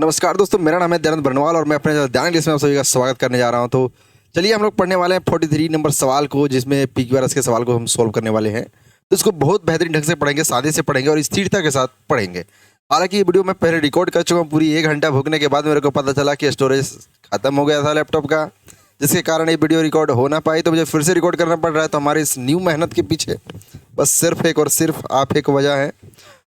नमस्कार दोस्तों, मेरा नाम है दयानंद बरनवाल और मैं अपने ध्यान इंग्लिश में आप सभी का स्वागत करने जा रहा हूं। तो चलिए हम लोग पढ़ने वाले हैं 43 नंबर सवाल को, जिसमें PQRS के सवाल को हम सोल्व करने वाले हैं। तो इसको बहुत बेहतरीन ढंग से पढ़ेंगे, सादे से पढ़ेंगे और स्थिरता के साथ पढ़ेंगे। हालांकि ये वीडियो मैं पहले रिकॉर्ड कर चुका हूँ, पूरी 1 घंटा भुगने के बाद मेरे को पता चला कि स्टोरेज खत्म हो गया था लैपटॉप का, जिसके कारण ये वीडियो रिकॉर्ड हो ना पाई। तो मुझे फिर से रिकॉर्ड करना पड़ रहा है। तो हमारी इस न्यू मेहनत के पीछे बस सिर्फ एक और सिर्फ आप एक वजह है।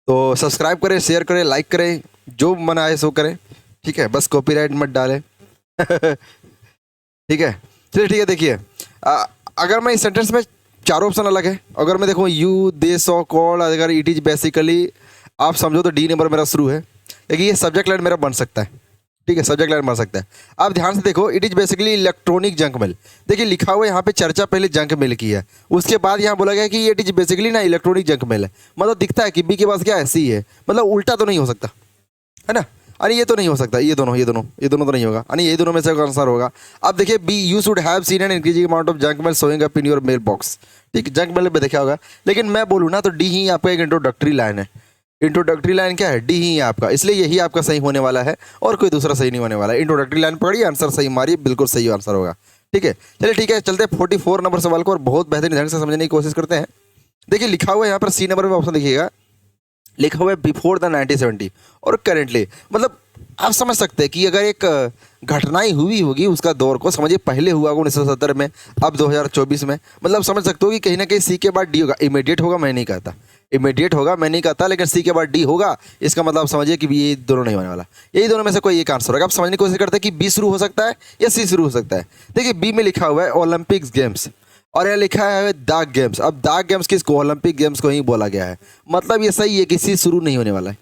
तो सब्सक्राइब करें, शेयर करें, लाइक करें, जो मन आए सो करें, ठीक है। बस कॉपीराइट मत डालें। ठीक है, चलिए ठीक है। देखिए, अगर मैं इस सेंटेंस में चारों ऑप्शन अलग है। अगर मैं देखूँ यू, दे, सो, कॉल्ड, अगर इट इज बेसिकली आप समझो तो डी नंबर मेरा शुरू है, क्योंकि ये सब्जेक्ट लाइन मेरा बन सकता है। ठीक है, सब्जेक्ट लाइन बन सकता है। आप ध्यान से देखो, it is basically electronic junk mail. देखिए लिखा हुआ है यहाँ पे, चर्चा पहले जंक मेल की है, उसके बाद यहाँ बोला गया कि इट इज बेसिकली ना इलेक्ट्रॉनिक जंक मेल है। मतलब दिखता है कि बी के पास क्या है, सी है। मतलब उल्टा तो नहीं हो सकता, है ना। अरे ये तो नहीं हो सकता, ये दोनों तो नहीं होगा। अरे ये दोनों में से आंसर होगा। अब देखिए, B you should have seen an increasing amount of junk mail showing up in your mail box. ठीक, जंक मेल में देखा होगा। लेकिन मैं बोलूँ ना तो डी ही आपका एक इंट्रोडक्टरी लाइन है। इंट्रोडक्टरी लाइन क्या है, डी ही आपका, इसलिए यही आपका सही होने वाला है और कोई दूसरा सही नहीं होने वाला है। इंट्रोडक्टरी लाइन पढ़िए, आंसर सही मारिए, बिल्कुल सही आंसर होगा। ठीक है, चलिए ठीक है, चलते हैं 44 नंबर सवाल को और बहुत बेहतरीन ढंग से समझने की कोशिश करते हैं। देखिए लिखा हुआ है यहाँ पर सी नंबर में ऑप्शन देखिएगा, लिखा हुआ है बिफोर द 1970 और करेंटली। मतलब आप समझ सकते हैं कि अगर एक घटनाएं हुई होगी उसका दौर को समझिए, पहले हुआ होगा 1970 में, अब 2024 में। मतलब समझ सकते हो कि कहीं ना कहीं सी के बाद डी होगा। इमीडिएट होगा मैं नहीं कहता, इमीडिएट होगा मैं नहीं कहता, लेकिन सी के बाद डी होगा। इसका मतलब आप समझिए कि ये दोनों नहीं होने वाला, यही दोनों में से कोई एक आंसर होगा। आप समझने की कोशिश करते हैं कि बी शुरू हो सकता है या सी शुरू हो सकता है। देखिए बी में लिखा हुआ है ओलंपिक्स गेम्स और यहाँ लिखा है दाग गेम्स। अब दाग गेम्स किसको, ओलंपिक गेम्स को ही बोला गया है। मतलब ये सही है कि सी शुरू नहीं होने वाला है,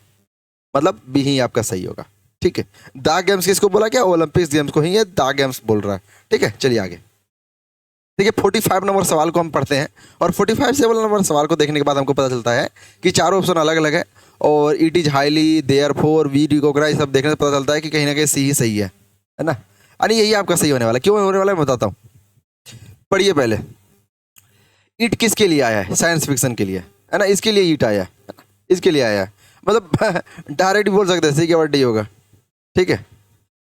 मतलब बी ही आपका सही होगा। ठीक है, दाग गेम्स किसको बोला गया, ओलंपिक्स गेम्स को ही ये दाग गेम्स बोल रहा है। ठीक है, चलिए आगे देखिए 45 नंबर सवाल को हम पढ़ते हैं और 45 नंबर सवाल को देखने के बाद हमको पता चलता है कि चारों ऑप्शन अलग अलग है और it is highly, therefore, we recognise, सब देखने से पता चलता है कि कहीं ना कहीं सी ही सही है ना। यानी यही आपका सही होने वाला है। क्यों होने वाला है मैं बताता हूँ, पढ़िए पहले। इट किसके लिए आया है, साइंस फिक्शन के लिए, है ना। इसके लिए ईट आया है, इसके लिए आया है। मतलब डायरेक्ट बोल सकते हैं सी के बाद डी होगा। ठीक है,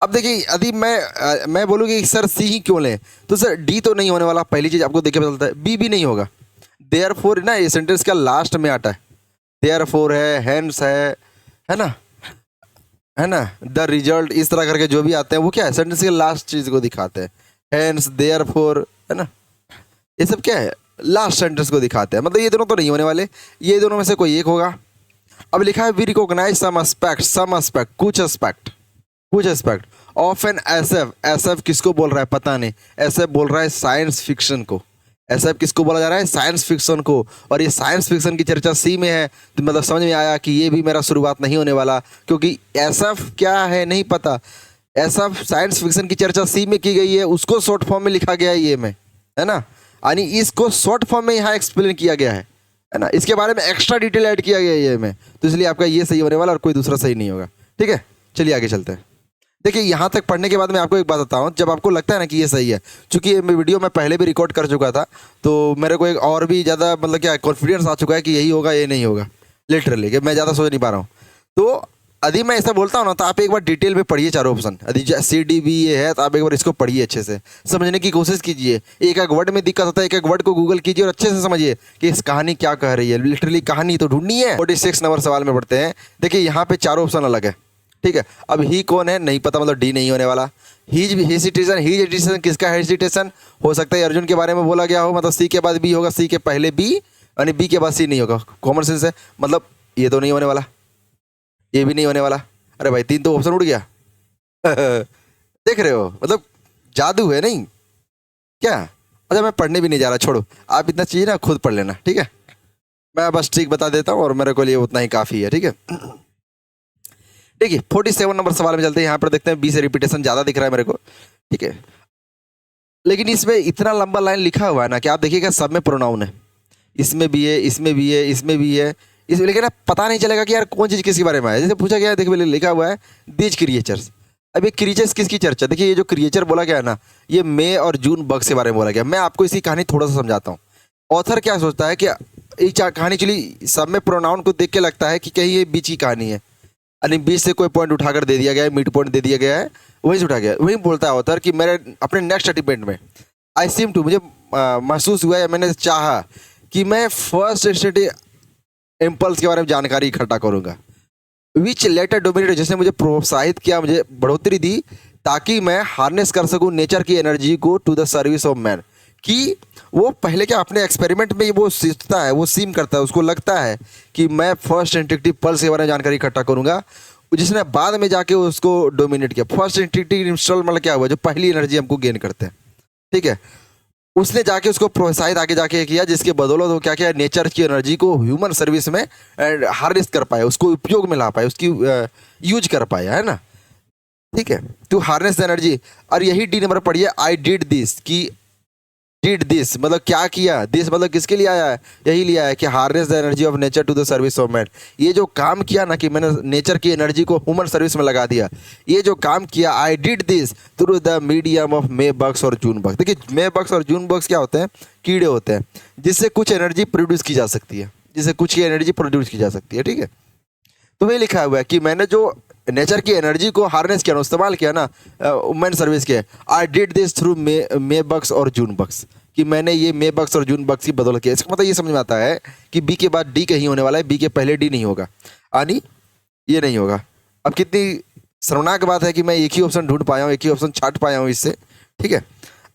अब देखिए यदि मैं बोलूँ कि सर सी ही क्यों लें, तो सर डी तो नहीं होने वाला, पहली चीज़ आपको देख के पता चलता है। बी भी नहीं होगा। देयरफॉर ना, ये सेंटेंस का लास्ट में आता है। देयरफॉर है, हेंस है ना, द रिजल्ट, इस तरह करके जो भी आते हैं वो क्या है, सेंटेंस के लास्ट चीज़ को दिखाते हैं। हेंस, देयरफॉर, है ना, ये सब क्या है, लास्ट सेंटेंस को दिखाते हैं। मतलब ये दोनों तो नहीं होने वाले, ये दोनों में से कोई एक होगा। अब लिखा है वी रिकॉग्नाइज सम एस्पेक्ट, कुछ aspect of an SF. SF किसको बोल रहा है पता नहीं, एसएफ बोल रहा है साइंस फिक्शन को। एसएफ किसको बोला जा रहा है, साइंस फिक्शन को। और ये साइंस फिक्शन की चर्चा सी में है, तो मतलब समझ में आया कि ये भी मेरा शुरुआत नहीं होने वाला, क्योंकि एसएफ क्या है नहीं पता। एसएफ साइंस फिक्शन की चर्चा सी में की गई है, उसको शॉर्ट फॉर्म में लिखा गया है ये में, है ना। यानी इसको शॉर्ट फॉर्म में यहाँ एक्सप्लेन किया गया है ना। इसके बारे में एक्स्ट्रा डिटेल ऐड किया गया है ये में, तो इसलिए आपका ये सही होने वाला और कोई दूसरा सही नहीं होगा। ठीक है, चलिए आगे चलते हैं। देखिए यहाँ तक पढ़ने के बाद मैं आपको एक बात बताता हूँ, जब आपको लगता है ना कि ये सही है, चूंकि ये वीडियो मैं पहले भी रिकॉर्ड कर चुका था, तो मेरे को एक और भी ज़्यादा मतलब क्या कॉन्फिडेंस आ चुका है कि यही होगा ये नहीं होगा, लिटरली कि मैं ज़्यादा सोच नहीं पा रहा हूँ। तो यदि मैं ऐसा बोलता हूँ ना, तो आप एक बार डिटेल में पढ़िए चारों ऑप्शन। यदि सी डी बी ये है तो आप एक बार इसको पढ़िए, अच्छे से समझने की कोशिश कीजिए। एक एक वर्ड में दिक्कत होता है, एक एक वर्ड को गूगल कीजिए और अच्छे से समझिए कि इस कहानी क्या कह रही है। लिटरली कहानी तो ढूंढनी है। 46 नंबर सवाल में पढ़ते हैं। देखिए यहाँ पे चारों ऑप्शन अलग है। ठीक है, अब ही कौन है नहीं पता, मतलब डी नहीं होने वाला। हीज हेजिटेशन किसका हेजिटेशन हो सकता है, अर्जुन के बारे में बोला गया हो, मतलब सी के बाद बी होगा, सी के पहले बी, यानी बी के बाद सी नहीं होगा। कॉमन सेंस है, मतलब ये तो नहीं होने वाला, ये भी नहीं होने वाला। अरे भाई 3 तो ऑप्शन उड़ गया। देख रहे हो, मतलब जादू है नहीं क्या। अच्छा मैं पढ़ने भी नहीं जा रहा, छोड़ो, आप इतना चाहिए ना खुद पढ़ लेना। ठीक है, मैं बस ठीक बता देता हूँ और मेरे को लिए उतना ही काफ़ी है। ठीक है, देखिए 47 नंबर सवाल में चलते हैं। यहाँ पर देखते हैं बी से रिपीटेशन ज़्यादा दिख रहा है मेरे को। ठीक है, लेकिन इसमें इतना लंबा लाइन लिखा हुआ है ना कि आप देखिएगा सब में प्रोनाउन है, इसमें भी है, इसमें भी है, इसमें भी है, इसमें, लेकिन पता नहीं चलेगा कि यार कौन चीज़ किसके बारे में है। जैसे पूछा गया है, देखिए लिखा हुआ है दीज क्रिएचर्स। अब ये क्रिएचर्स किसकी चर्चा, देखिए ये जो क्रिएचर बोला गया है ना, ये मे और जून बग के बारे में बोला गया। मैं आपको इसकी कहानी थोड़ा सा समझाता हूँ। ऑथर क्या सोचता है कि ये कहानी चली सब में प्रोनाउन को देख के लगता है कि कहीं ये बीच की कहानी है। यानी बीच से कोई पॉइंट उठाकर दे दिया गया है, मिड पॉइंट दे दिया गया है, वहीं से उठा गया, वहीं बोलता है ऑथर कि मेरे अपने नेक्स्ट अटेम्प्ट में आई सीम टू, मुझे महसूस हुआ या मैंने चाहा कि मैं फर्स्ट एस्थेटिक इम्पल्स के बारे में जानकारी इकट्ठा करूँगा, विच लेटर डोमिनेटेड, जिसने मुझे प्रोत्साहित किया, मुझे बढ़ोतरी दी, ताकि मैं हार्नेस कर सकूं नेचर की एनर्जी को to the service of man. कि वो पहले क्या अपने एक्सपेरिमेंट में वो सीखता है, वो सीम करता है, उसको लगता है कि मैं फर्स्ट इंस्टिंक्टिव पल्स के बारे में जानकारी इकट्ठा करूंगा, जिसने बाद में जाके उसको डोमिनेट किया। फर्स्ट इंस्टिंक्टिव इंस्टॉल मतलब क्या हुआ, जो पहली एनर्जी हमको गेन करते हैं, ठीक है, उसने जाके उसको प्रोत्साहित आगे जाके किया, जिसके बदौलत वो क्या किया, नेचर की एनर्जी को ह्यूमन सर्विस में हार्नेस कर पाया, उसको उपयोग में ला पाया, उसकी यूज कर पाया, है ना, ठीक है। टू हार्नेस द एनर्जी, और यही डी नंबर पढ़िए, आई डिड दिस, कि डिड दिस मतलब क्या किया, दिस मतलब किसके लिए आया है, यही लिया है कि harness the energy of nature to the service of man. ये जो काम किया ना कि मैंने नेचर की एनर्जी को ह्यूमन सर्विस में लगा दिया, ये जो काम किया, I did this through the medium of May bugs और जून बग्स। देखिए मे बग्स और जून बग्स क्या होते हैं, कीड़े होते हैं जिससे कुछ एनर्जी प्रोड्यूस की जा सकती है, जिससे कुछ की एनर्जी प्रोड्यूस की जा सकती है, ठीक है। तो वही लिखा हुआ है कि मैंने जो नेचर की एनर्जी को हार्नेस किया ना, इस्तेमाल किया ना, वुमेन सर्विस के, I did this through may bugs और जून बग्स, कि मैंने ये मे बग्स और जून बग्स की बदौलत किया। इसका मतलब ये समझ में आता है कि बी के बाद डी कहीं होने वाला है, बी के पहले डी नहीं होगा, यानी ये नहीं होगा। अब कितनी शर्मनाक बात है कि मैं एक ही ऑप्शन ढूंढ पाया हूँ, एक ही ऑप्शन छाट पाया हूँ इससे, ठीक है।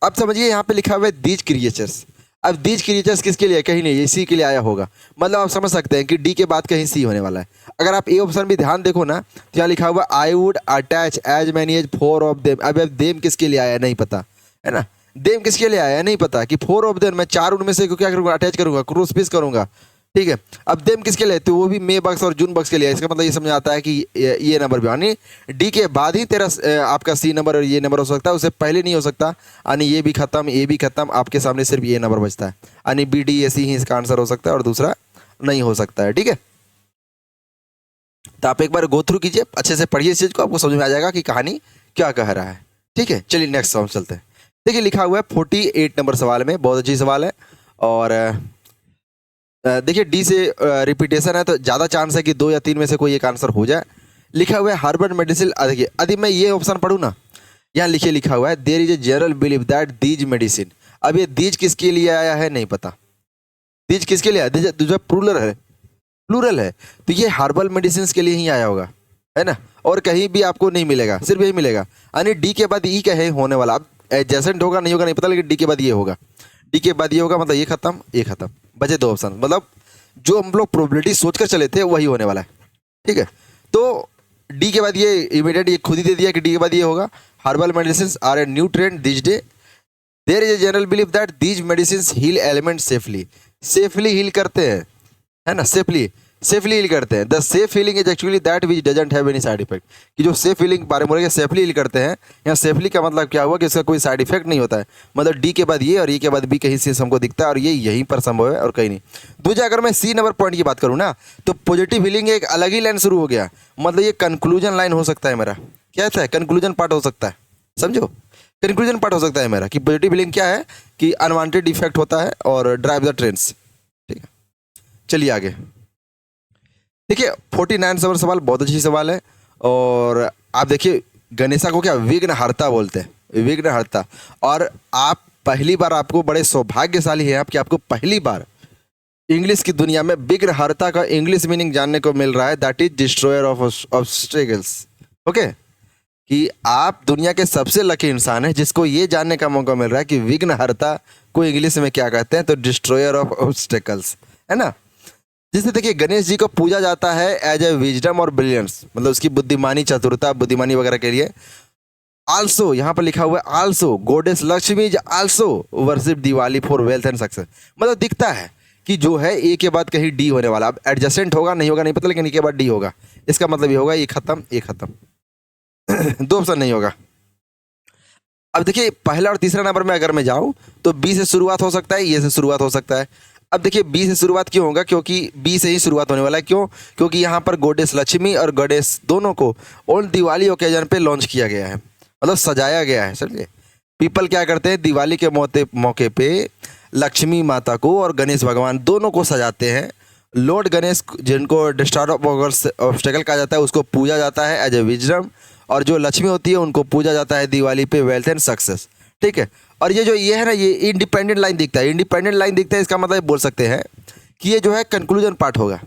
अब समझिए यहाँ पे लिखा हुआ है दीज क्रिएचर्स। अब दीज क्रिएचर्स किसके लिए, कहीं नहीं, इसी के लिए आया होगा, मतलब आप समझ सकते हैं कि डी के बाद कहीं सी होने वाला है। अगर आप ए ऑप्शन भी ध्यान देखो ना, तो यहाँ लिखा हुआ I would attach as many as 4 of them. अब देम किसके लिए आया नहीं पता, है ना, देम किसके लिए आया नहीं पता, कि 4 ऑफ देम, मैं 4 उनमें से क्या करूँगा, अटैच करूँगा, क्रॉस पीस करूँगा, ठीक है। अब देम किसके लिए, तो वो भी मे बग्स और जून बग्स के लिए। इसका मतलब ये समझ आता है कि ये नंबर भी, यानी डी के बाद ही तेरा आपका सी नंबर और ये नंबर हो सकता है, उससे पहले नहीं हो सकता, यानी ये भी खत्म, ये भी खत्म, आपके सामने सिर्फ ये नंबर बचता है, यानी बी डी ए सी ही इसका आंसर हो सकता है और दूसरा नहीं हो सकता है, ठीक है। तो आप एक बार गो थ्रू कीजिए, अच्छे से पढ़िए इस चीज को, आपको समझ में आ जाएगा कि कहानी क्या कह रहा है, ठीक है। चलिए नेक्स्ट सवाल चलते हैं। देखिए लिखा हुआ है 48 नंबर सवाल में, बहुत अच्छी सवाल है, और देखिए डी से रिपीटेशन है तो ज़्यादा चांस है कि 2 या 3 में से कोई एक आंसर हो जाए। लिखा हुआ है हर्बल मेडिसिन, देखिए यदि मैं ये ऑप्शन पढ़ूँ ना, यहाँ लिखिए लिखा हुआ है there is a general believe that these medicine. अब ये दीज किसके लिए आया है नहीं पता, दीज किसके लिए आया, दूसरा प्लूरल है, तो ये हर्बल मेडिसिन के लिए ही आया होगा, है ना, और कहीं भी आपको नहीं मिलेगा, सिर्फ यही मिलेगा, यानी डी के बाद ई का है होने वाला। अब एडजेसेंट होगा नहीं होगा नहीं पता, लेकिन डी के बाद ये होगा, डी के बाद ये होगा, मतलब ये खत्म, ये खत्म, बचे 2 ऑप्शन, मतलब जो हम लोग प्रोबेबिलिटी सोचकर चले थे वही होने वाला है, ठीक है। तो डी के बाद ये इमीडिएट ये खुद ही दे दिया कि डी के बाद ये होगा, herbal medicine are a new trend this day, there is a general believe that these medicine heal element safely heal करते हैं, है ना, सेफली हील करते हैं। The safe healing is actually that which doesn't have any side effect, कि जो safe healing बारे में बोलेंगे सेफली हील करते हैं, यहाँ सेफली का मतलब क्या हुआ कि इसका कोई साइड इफेक्ट नहीं होता है, मतलब डी के बाद ये और ये के बाद बी कहीं से हमको दिखता है, और ये यहीं पर संभव है और कहीं नहीं। दूसरा अगर मैं सी नंबर पॉइंट की बात करूँ ना, तो पॉजिटिव हीलिंग एक अलग ही लाइन शुरू हो गया, मतलब ये कंक्लूजन लाइन हो सकता है मेरा, क्या है कंक्लूजन पार्ट हो सकता है, समझो, कंक्लूजन पार्ट हो सकता है मेरा, कि पॉजिटिव हीलिंग क्या है कि अनवांटेड इफेक्ट होता है और ड्राइव द ट्रेंड्स, ठीक है। चलिए आगे देखिए 49 नंबर सवाल, बहुत अच्छी सवाल है, और आप देखिए गणेशा को क्या विघ्नहर्ता बोलते हैं, विघ्नहर्ता, और आप पहली बार, आपको बड़े सौभाग्यशाली हैं आप कि आपको पहली बार इंग्लिश की दुनिया में विघ्नहर्ता का इंग्लिश मीनिंग जानने को मिल रहा है, that is destroyer of obstacles, okay, कि आप दुनिया के सबसे लकी इंसान हैं जिसको ये जानने का मौका मिल रहा है कि विघ्नहर्ता को इंग्लिश में क्या कहते हैं, तो डिस्ट्रॉयर ऑफ ऑब्स्टेकल्स, है ना। जिससे देखिए गणेश जी को पूजा जाता है एज ए विजडम और ब्रिलियंस, मतलब उसकी बुद्धिमानी, चतुरता, बुद्धिमानी वगैरह के लिए। आल्सो यहाँ पर लिखा हुआ है also goddess Lakshmi is also worship Diwali for wealth and success, मतलब दिखता है कि जो है ए के बाद कहीं डी होने वाला, अब एडजस्टेंट होगा नहीं होगा नहीं पता, लेकिन ए के बाद डी होगा, इसका मतलब ये होगा ये खत्म, ये खत्म 2 ऑप्शन नहीं होगा। अब देखिए पहला और तीसरा नंबर में अगर मैं जाऊं तो बी से शुरुआत हो सकता है, ये से शुरुआत हो सकता है। अब देखिए बी से शुरुआत क्यों होगा, क्योंकि बी से ही शुरुआत होने वाला है, क्यों, क्योंकि यहाँ पर गॉडेस लक्ष्मी और गॉडेस दोनों को ऑन दिवाली ओकेजन पे लॉन्च किया गया है, मतलब सजाया गया है, समझे। पीपल क्या करते हैं, दिवाली के मौके पे लक्ष्मी माता को और गणेश भगवान दोनों को सजाते हैं, लॉर्ड गणेश जिनको डिस्ट्रॉयर ऑफ ऑब्स्टेकल कहा जाता है उसको पूजा जाता है एज ए विजडम, और जो लक्ष्मी होती है उनको पूजा जाता है दिवाली पे वेल्थ एंड सक्सेस। ठीक है, और ये जो ये है ना, ये इंडिपेंडेंट लाइन दिखता है, इंडिपेंडेंट लाइन दिखता है, इसका मतलब बोल सकते हैं कि ये जो है कंक्लूजन पार्ट होगा।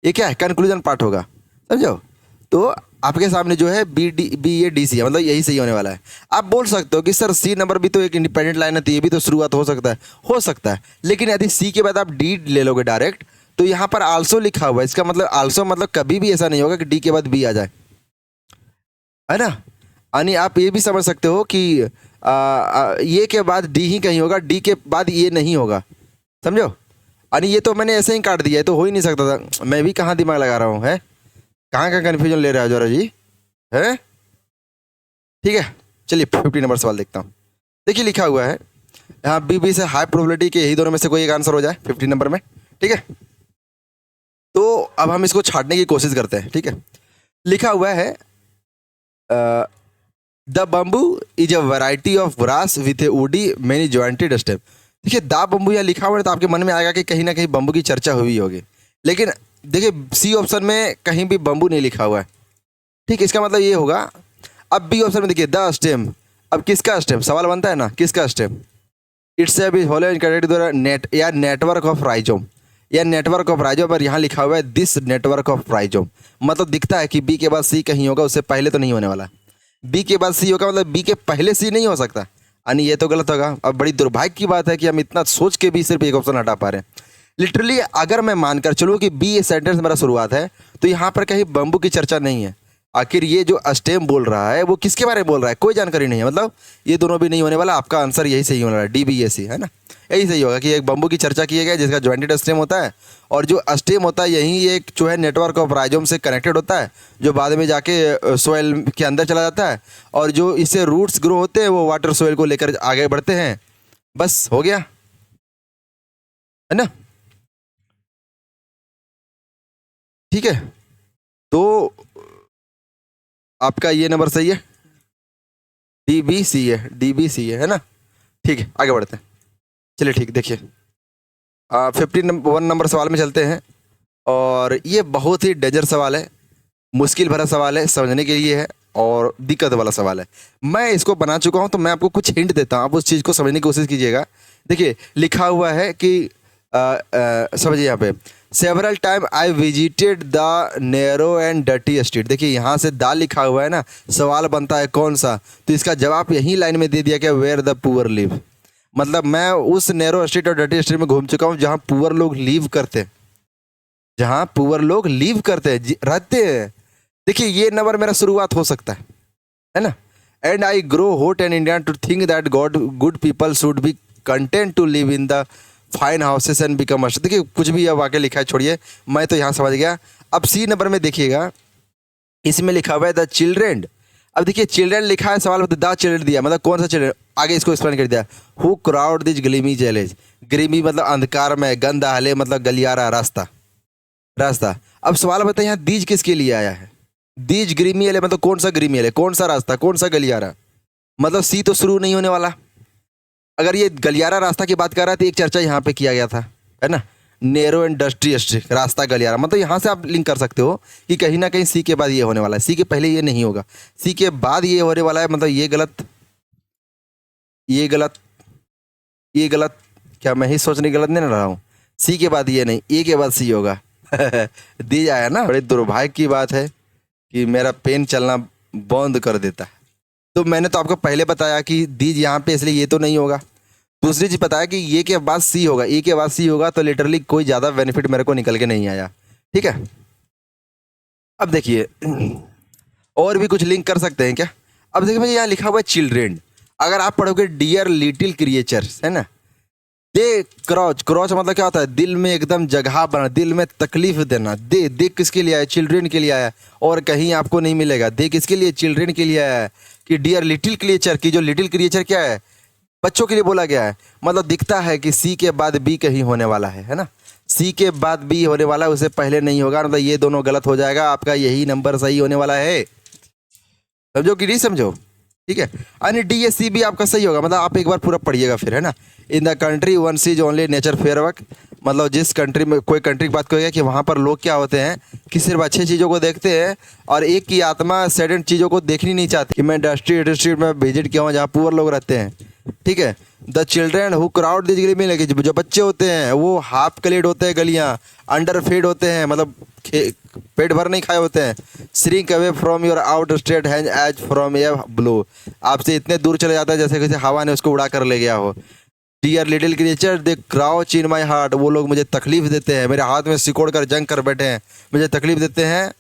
ये क्या है? कंक्लूजन पार्ट होगा, समझो। तो आपके सामने जो है बी ए डी सी है, मतलब यही सही होने वाला है। आप बोल सकते हो कि सर सी नंबर भी तो एक इंडिपेंडेंट लाइन है, तो ये भी तो शुरुआत हो सकता है, लेकिन यदि सी के बाद आप डी ले लोगे डायरेक्ट, तो यहाँ पर आल्सो लिखा हुआ है, इसका मतलब आल्सो मतलब कभी भी ऐसा नहीं होगा कि डी के बाद बी आ जाए, है ना। यानी आप ये भी समझ सकते हो कि ये के बाद डी ही कहीं होगा, डी के बाद ये नहीं होगा, समझो। यानी ये तो मैंने ऐसे ही काट दिया है, तो हो ही नहीं सकता था। मैं भी कहाँ दिमाग लगा रहा हूँ, है कहाँ का कन्फ्यूजन ले रहा है जोरा जी, है। ठीक है, चलिए 50 नंबर सवाल देखता हूँ। देखिए लिखा हुआ है यहाँ बी से हाई प्रोबेबिलिटी के यही दोनों में से कोई एक आंसर हो जाए 50 नंबर में। ठीक है, तो अब हम इसको छाटने की कोशिश करते हैं। ठीक है, लिखा हुआ है the bamboo is a variety of grass with A woody many jointed stem. देखिए दा बम्बू यहाँ लिखा हुआ है, तो आपके मन में आएगा कि कहीं ना कहीं बम्बू की चर्चा हुई होगी, लेकिन देखिए सी ऑप्शन में कहीं भी बम्बू नहीं लिखा हुआ है। ठीक है, इसका मतलब ये होगा। अब बी ऑप्शन में देखिए द स्टेम, अब किसका स्टेम सवाल बनता है ना, किसका स्टेम? इट्स ए होलो द्वारा नेट या नेटवर्क ऑफ राइजोम, या नेटवर्क ऑफ राइजोम, पर यहाँ लिखा हुआ है दिस नेटवर्क ऑफ राइजोम, मतलब दिखता है कि बी के बाद सी कहीं होगा, उससे पहले तो नहीं होने वाला। बी के बाद सी होगा मतलब बी के पहले सी नहीं हो सकता, यानी ये तो गलत होगा। अब बड़ी दुर्भाग्य की बात है कि हम इतना सोच के भी सिर्फ एक ऑप्शन हटा पा रहे हैं। लिटरली अगर मैं मानकर चलूँ कि बी ये सेंटेंस मेरा शुरुआत है, तो यहाँ पर कहीं बम्बू की चर्चा नहीं है। आखिर ये जो स्टेम बोल रहा है वो किसके बारे में बोल रहा है, कोई जानकारी नहीं है, मतलब ये दोनों भी नहीं होने वाला। आपका आंसर यही सही होने वाला है, डी बी ए सी, है ना। यही सही होगा कि एक बम्बू की चर्चा की गई जिसका जॉइंटेड स्टेम होता है, और जो स्टेम होता है यही एक जो है नेटवर्क ऑफ राइजोम से कनेक्टेड होता है, जो बाद में जाके सोइल के अंदर चला जाता है, और जो इससे रूट्स ग्रो होते हैं वो वाटर सोइल को लेकर आगे बढ़ते हैं। बस हो गया, है ना। ठीक है, तो आपका ये नंबर सही है, डी बी सी है, डी बी सी है ना। ठीक है, आगे बढ़ते हैं। चलिए ठीक, देखिए 51 नंबर सवाल में चलते हैं, और ये बहुत ही डेंजर सवाल है, मुश्किल भरा सवाल है, समझने के लिए है और दिक्कत वाला सवाल है। मैं इसको बना चुका हूँ, तो मैं आपको कुछ हिंट देता हूँ, आप उस चीज़ को समझने की कोशिश कीजिएगा। देखिए लिखा हुआ है कि समझिए यहाँ पे several time I visited the narrow and dirty street. देखिए यहाँ से दा लिखा हुआ है ना, सवाल बनता है कौन सा, तो इसका जवाब यही लाइन में दे दिया कि वेयर द पुअर लिव, मतलब मैं उस नैरो स्ट्रीट और डर्टी स्ट्रीट में घूम चुका हूँ जहाँ पुअर लोग लीव करते हैं, जहाँ पुअर लोग लीव करते हैं, रहते हैं। देखिए ये नंबर मेरा शुरुआत हो सकता है ना। And I grow hot and Indian to think that God good people should be content to live in the fine houses and become अस्ट। देखिए कुछ भी अब आगे लिखा है, छोड़िए, मैं तो यहाँ समझ गया। अब सी नंबर में देखिएगा, इसमें लिखा हुआ है द चिल्ड्रेन। अब देखिए चिल्ड्रेन लिखा है, सवाल में द चिल्ड्रेन दिया, मतलब कौन सा चिल्ड्रेन, आगे इसको एक्सप्लेन कर दिया। Who crowd this gloomy challenge, grimy मतलब अंधकार में, गंद आले मतलब गलियारा, रास्ता, रास्ता। अब सवाल बताइए यहाँ दीज किसके लिए आया है, दीज ग्रीमी एले मतलब कौन सा ग्रीमी एले, कौन सा रास्ता, कौन सा गलियारा, मतलब सी तो शुरू नहीं होने वाला। अगर ये गलियारा रास्ता की बात कर रहा है तो एक चर्चा यहाँ पे किया गया था, है ना, नेरो एंड डस्टी स्ट्रीट, रास्ता गलियारा, मतलब यहाँ से आप लिंक कर सकते हो कि कहीं ना कहीं सी के बाद ये होने वाला है, सी के पहले ये नहीं होगा, सी के बाद ये होने वाला है, मतलब ये गलत, ये गलत, ये गलत। क्या मैं ही सोचने गलत नहीं रहा हूँ, सी के बाद ये नहीं, ए के बाद सी होगा। दी जाए ना, बड़े दुर्भाग्य की बात है कि मेरा पेन चलना बंद कर देता है। तो मैंने तो आपको पहले बताया कि दीज यहाँ पे, इसलिए ये तो नहीं होगा। दूसरी चीज़ बताया कि ये के बाद सी होगा, ए के बाद सी होगा, तो लिटरली कोई ज़्यादा बेनिफिट मेरे को निकल के नहीं आया। ठीक है, अब देखिए और भी कुछ लिंक कर सकते हैं क्या। अब देखिए मुझे यहाँ लिखा हुआ है चिल्ड्रेन, अगर आप पढ़ोगे डियर लिटिल क्रिएचर्स, है ना, दे क्रॉच, क्रॉच मतलब क्या होता है, दिल में एकदम जगह बना, दिल में तकलीफ देना। दे दे किसके लिए आया, चिल्ड्रेन के लिए आया, और कहीं आपको नहीं मिलेगा। दे किसके लिए, चिल्ड्रेन के लिए आया है, कि डियर लिटिल क्रिएचर की, जो लिटिल क्रिएचर क्या है, बच्चों के लिए बोला गया है। मतलब दिखता है कि सी के बाद बी कहीं होने वाला है ना, सी के बाद बी होने वाला है, उससे पहले नहीं होगा, मतलब ये दोनों गलत हो जाएगा, आपका यही नंबर सही होने वाला है। समझो कि नहीं समझो, ठीक है। यानी डी ए सी भी आपका सही होगा, मतलब आप एक बार पूरा पढ़िएगा फिर, है ना। In the country one seize only nature fair work, मतलब जिस कंट्री में, कोई कंट्री की बात करेगा कि वहाँ पर लोग क्या होते हैं कि सिर्फ अच्छी चीज़ों को देखते हैं और एक की आत्मा सैडेंट चीज़ों को देखनी नहीं चाहती। कि मैं इंडस्ट्री में विजिट किया हूँ जहाँ पुअर लोग रहते हैं, ठीक है। The children who crowd this गली में लगे, जो बच्चे होते हैं वो हाफ क्लेड होते हैं, गलियाँ अंडर फेड होते हैं, मतलब पेट भर नहीं खाए होते हैं। Shrink away from your out straight hand as from a blow, आपसे इतने दूर चले जाता है जैसे किसी हवा ने उसको उड़ा कर ले गया हो। Dear little creature they crouch in my heart, वो लोग मुझे तकलीफ देते हैं, मेरे हाथ में सिकोड़ कर जंग कर बैठे हैं, मुझे तकलीफ देते हैं।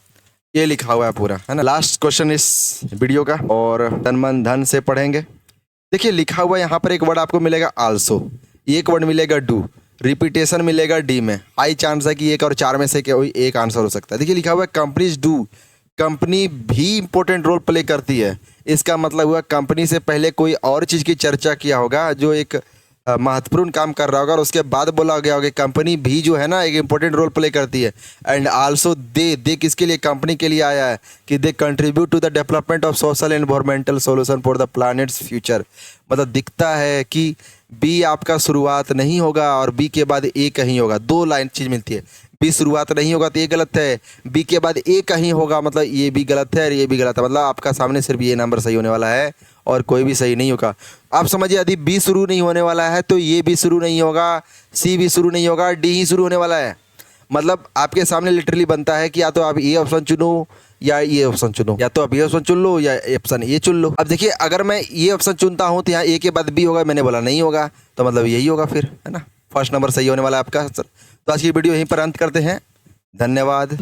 ये लिखा हुआ है पूरा, है ना। लास्ट क्वेश्चन इस वीडियो का, और तन मन धन से पढ़ेंगे। देखिए लिखा हुआ यहाँ पर एक वर्ड आपको मिलेगा आल्सो, एक वर्ड मिलेगा डू, रिपीटेशन मिलेगा डी में। हाई चांस है कि एक और चार में से कोई एक आंसर हो सकता है। देखिए लिखा हुआ है कंपनीज डू, कंपनी भी इंपॉर्टेंट रोल प्ले करती है। इसका मतलब हुआ कंपनी से पहले कोई और चीज़ की चर्चा किया होगा जो एक महत्वपूर्ण काम कर रहा होगा, और उसके बाद बोला गया होगा कंपनी भी जो है ना एक इंपॉर्टेंट रोल प्ले करती है। एंड आल्सो दे किसके लिए, कंपनी के लिए आया है कि they contribute to the development of social environmental solution for the planet's future. मतलब दिखता है कि बी आपका शुरुआत नहीं होगा और बी के बाद ए कहीं होगा, दो लाइन चीज़ मिलती है। बी शुरुआत नहीं होगा तो ये गलत है, बी के बाद ए कहीं होगा मतलब ये भी गलत है और ये भी गलत है। मतलब आपका सामने सिर्फ ये नंबर सही होने वाला है और कोई भी सही नहीं होगा। आप समझिए यदि बी शुरू नहीं होने वाला है तो ये भी शुरू नहीं होगा, सी भी शुरू नहीं होगा, डी ही शुरू होने वाला है। मतलब आपके सामने लिटरली बनता है कि या तो आप ये ऑप्शन चुनो या ये ऑप्शन चुनो, या तो आप ये ऑप्शन चुन लो या ऑप्शन ये चुन लो। अब देखिए अगर मैं ये ऑप्शन चुनता हूँ तो यहाँ ए के बाद बी होगा, मैंने बोला नहीं होगा तो मतलब यही होगा फिर, है ना। फर्स्ट नंबर सही होने वाला है आपका आंसर। तो आज की वीडियो यहीं पर अंत करते हैं। धन्यवाद।